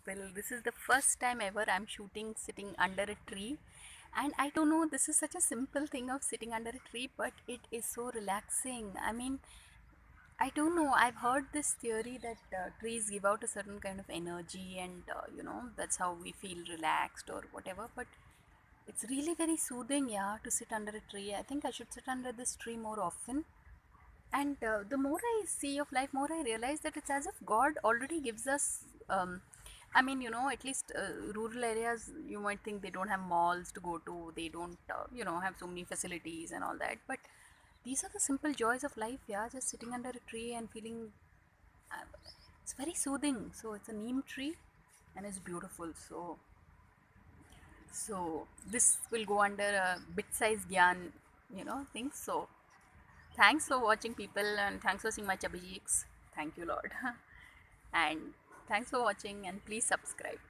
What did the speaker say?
people. This is the first time ever I'm shooting sitting under a tree, and I don't know, this is such a simple thing of sitting under a tree, but it is so relaxing. I mean, I don't know, I've heard this theory that trees give out a certain kind of energy, and that's how we feel relaxed or whatever, but it's really very soothing, yeah, to sit under a tree. I think I should sit under this tree more often. And the more I see of life, more I realize that it's as if God already gives us. I mean, at least rural areas, you might think they don't have malls to go to, they don't, have so many facilities and all that. But these are the simple joys of life, yeah, just sitting under a tree and feeling uh, it's very soothing. So it's a neem tree and it's beautiful. So this will go under a bit-sized Gyaan, thing. So thanks for watching, people, and thanks for seeing my chubby cheeks. Thank you, Lord. And thanks for watching, and please subscribe.